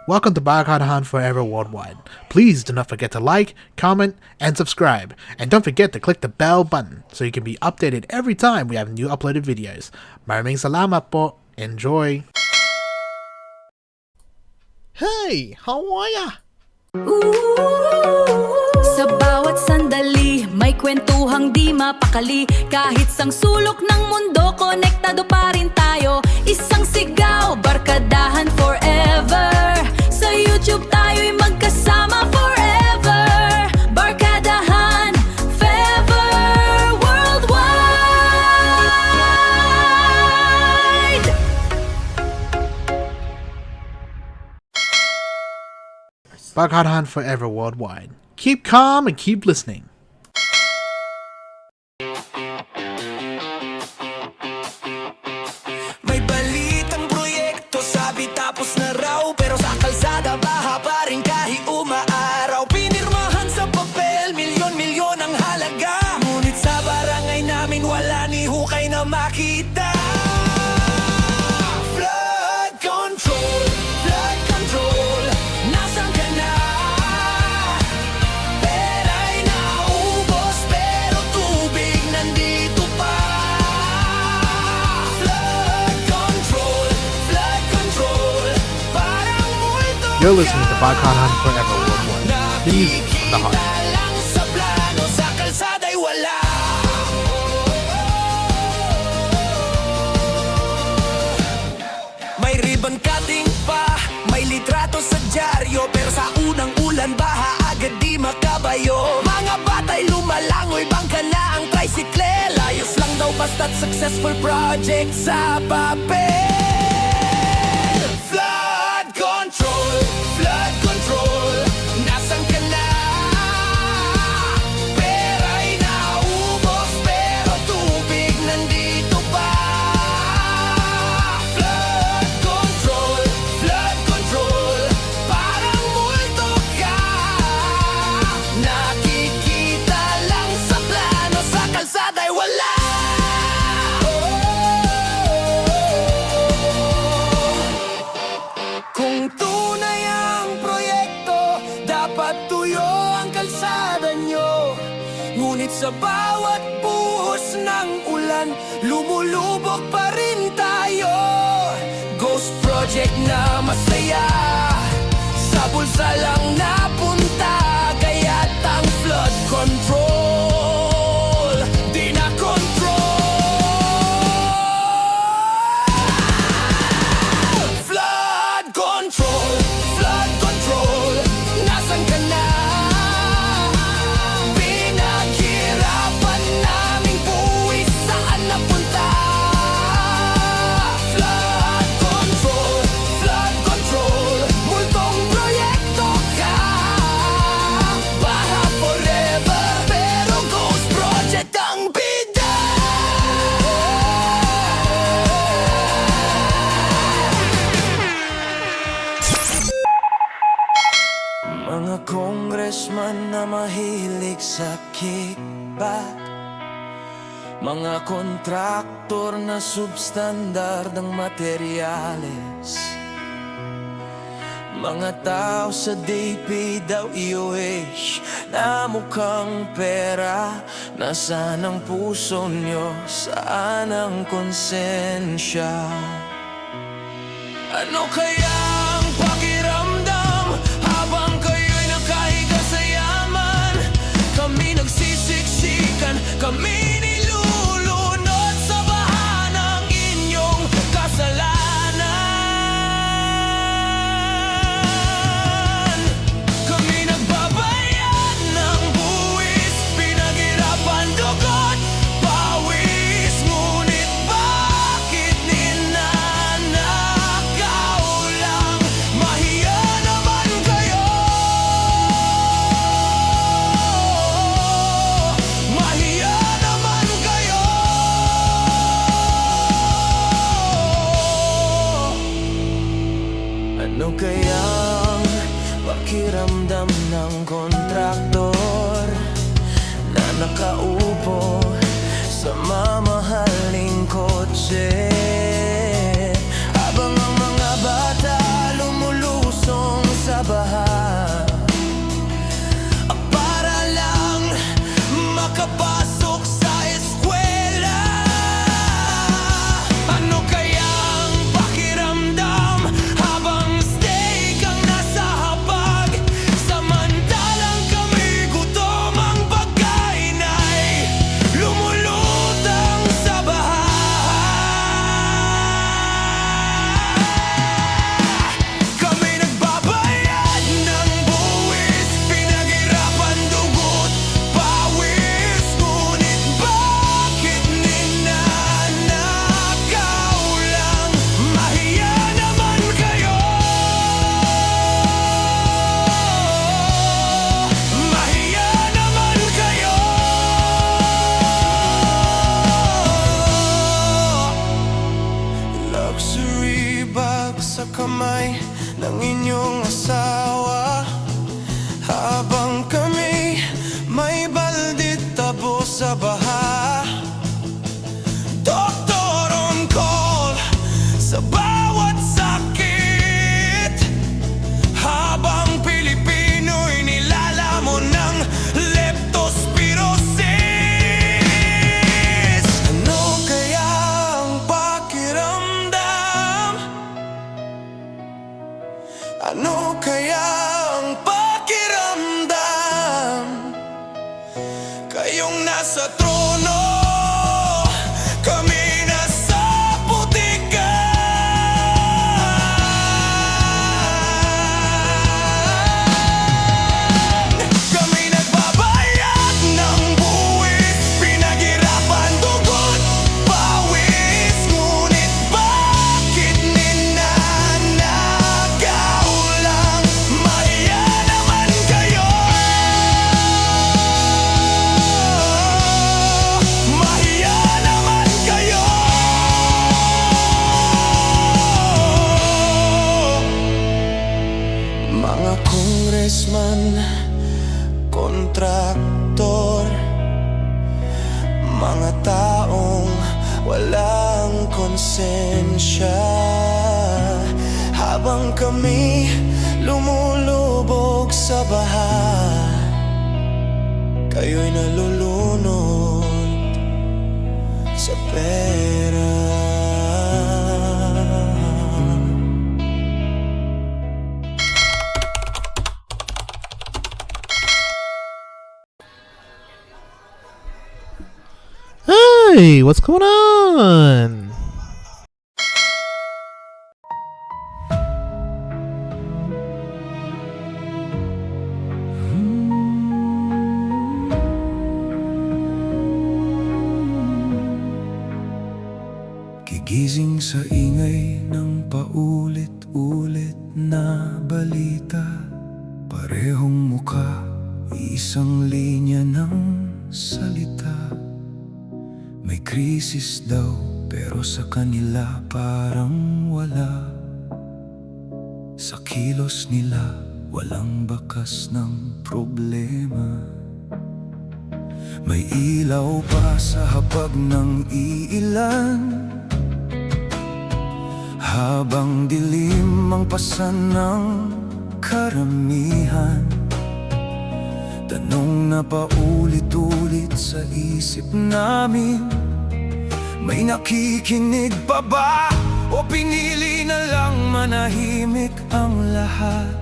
Welcome to Barakahan Forever Worldwide. Please do not forget to like, comment, and subscribe. And don't forget to click the bell button so you can be updated every time we have new uploaded videos. Maraming salamat po. Enjoy! Hey! How are ya? Sa bawat sandali, may kwentuhang di mapakali. Kahit sang sulok ng mundo, konektado pa rin tayo. Isang sigaw, barkadahan forever. Sa YouTube tayo'y magkasama forever. Barkadahan, Fever Worldwide. Barkadahan Forever Worldwide. Keep calm and keep listening. May balitang proyekto, sabi tapos na raw. Pero sa kalsada, baha pa rin kahit umaaraw. Pinirmahan sa papel, milyon-milyon ang halaga. Ngunit sa barangay namin, wala ni hukay na makita. Flood control, flood control. Nasaan ka na? Pera'y naubos, pero tubig nandito pa. Flood control, parang multo. You're listening to Barkadahan Forever Worldwide. The music from the heart. Lang sa plano, sa kalsada'y wala. May ribbon cutting pa, may litrato sa dyaryo. Pero sa unang ulan, baha agad di makabayo. Mga batay lumalangoy, bangka na ang tricycle. Ayos lang daw basta't successful project sa papel. Flood control, nasaan ka na? Pera'y naubos, pero tubig nandito pa. Flood control, parang multo ka. Nakikita lang sa plano, sa kalsada'y wala. Kung tunay ang proyekto, dapat tuyo ang kalsada nyo. Ngunit sa bawat buhos ng ulan, lumulubog pa rin tayo. Ghost project na masaya, sa bulsa lang napunta. Kaya't ang flood control di na control. Flood control, nasaan ka na? Pinaghirapan naming buwis, saan napunta? Flood control, multong proyekto ka. Baha forever, pero ghost project ang bida. Mga congressman na mahilig sa kickback, mga kontraktor na substandard ang materyales, mga tao sa DP daw IOH na mukhang pera. Nasaan ang puso nyo? Saan ang konsensya? Ano kaya ang pakiramdam habang kayo'y nakahiga sa yaman? Kami nagsisiksikan, kami nilulunod sa baha ng inyong kasalanan. Kami nagbabayad ng buwis, pinaghirapan dugot, pawis. Ngunit bakit ninanakaw lang? Mahiya naman kayo. Mahiya naman kayo. Ano kayang pakiramdam ng kontraktor na nakaupo sa mamahaling ko sa kamay ng inyong asawa, habang kami may baldit tabo sa baha. Doktor on call sa bawat sakit, habang Pilipino'y nilalamon ng leptospirosis. Ano kaya ang pakiramdam? Ano kaya ang pakiramdam? Kayong nasa trono, kami nasa putikan. Kami nagbabayad ng buwis, pinaghirapan dugot, pawis. Ngunit bakit ninanakaw lang? Mahiya naman kayo, mahiya naman kayo. Mga congressman, kontraktor, mga taong walang konsensya, habang kami lumulubog sa baha, kayo'y nalulunod sa pera. Hey, what's going on? Gigising sa ingay ng paulit-ulit na balita, parehong muka, isang linya ng salita. May krisis daw, pero sa kanila parang wala. Sa kilos nila, walang bakas ng problema. May ilaw pa sa hapag ng iilan, habang dilim ang pasan ng karamihan. Tanong na paulit-ulit sa isip namin, may nakikinig pa ba? O pinili na lang manahimik ang lahat?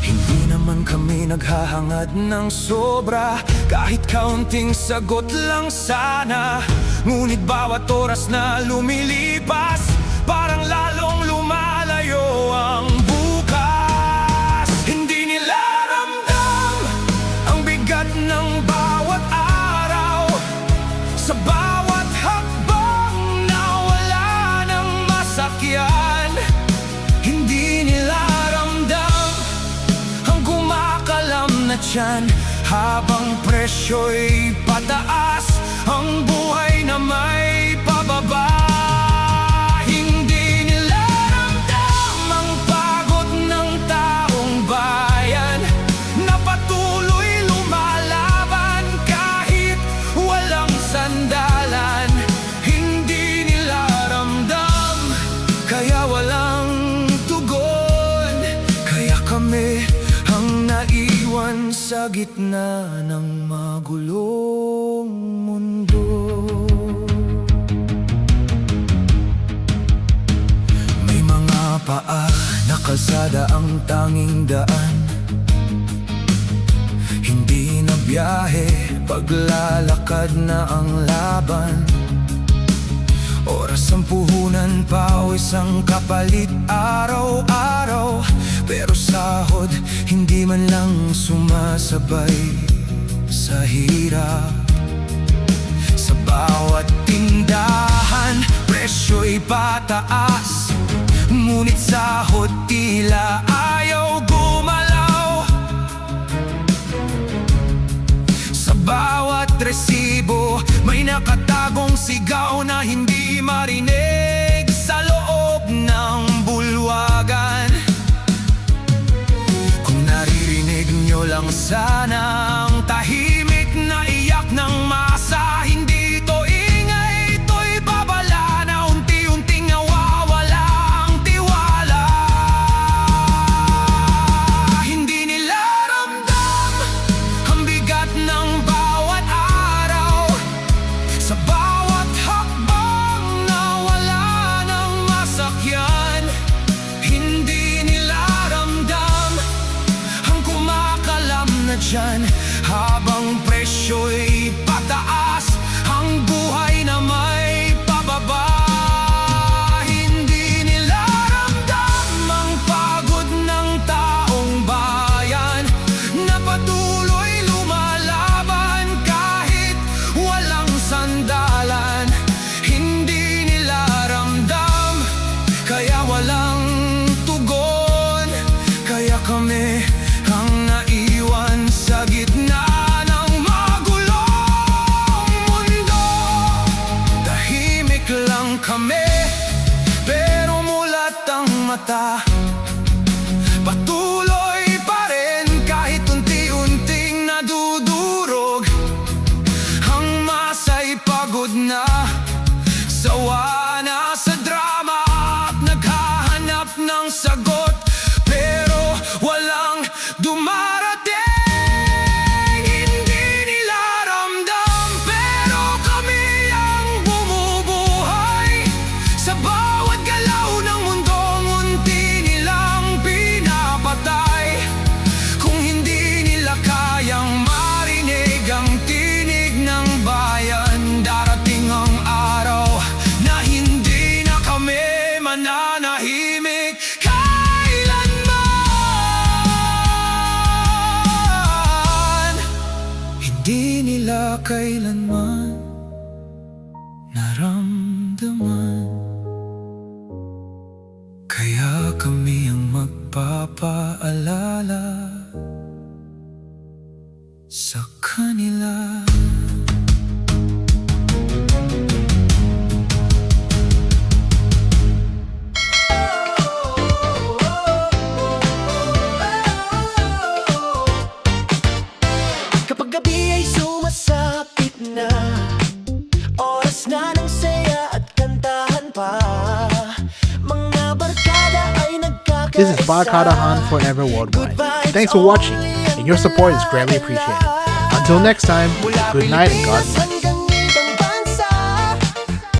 Hindi naman kami naghahangad ng sobra, kahit kaunting sagot lang sana. Ngunit bawat oras na lumilipas, parang lalong lumalayo ang bukas. Hindi nila ramdam ang bigat ng bawat araw, sa bawat hakbang na wala ng masakyan. Hindi nila ramdam ang kumakalam na tiyan, habang presyo'y pataas, ang buhay na may pababa. Hindi nila ramdam ang pagod ng taong bayan, na patuloy lumalaban kahit walang sandalan. Hindi nila ramdam, kaya walang tugon. Kaya kami ang naiwan sa gitna ng magulong mundo. May mga paa na kalsada ang tanging daan, hindi na biyahe, paglalakad na ang laban. Oras ang puhunan, pawis ang kapalit araw-araw, pero sahod hindi man lang sumasabay sa hirap. Sa bawat tindahan, presyo'y pataas, ngunit sahod tila ayaw gumalaw. Sa bawat resibo, may nakatagong sigaw na hindi marinig sa loob ng Sana ang tahimik na iyak ng masa, hindi ito ingay, ito'y babala na unti-unting nawawala ang tiwala. Hindi nila ramdam ang bigat ng bawat araw, sa bawat hakbang na wala ng masakyan. Hindi nila ramdam ang kumakalam na dyan habang presyo'y pataas, ang buhay na may pababa. Hindi nila ramdam ang pagod ng taong bayan na patuloy lumalaban kahit walang sandalan. Hindi nila ramdam kaya walang tugon, kaya kami ang naiwan sa gitna ng magulong mundo. Tahimik lang kami, pero mulat ang mata. Patuloy pa rin kahit unti-unting nadudurog. Ang masa'y pagod na, sawa na sa drama at naghahanap ng sagot, pero walang dumarating. Hindi nila ramdam, pero kami ang bumubuhay sa bawat galaw ng mundong unti nilang pinapatay. Kung hindi nila kayang marinig ang tinig ng bayan, darating ang araw na hindi na kami mananahimik kailanman. Hindi nila kailanman naramdaman, kaya kami ang magpapaalala sa kanila. Kapag gabi ay sumasapit na, oras na ng saya at kantahan pa, mga barkada ay nagkakaisa. This is Barkada Han Forever Worldwide. Thanks for watching, and your support is greatly appreciated. Until next time, good night and God bless.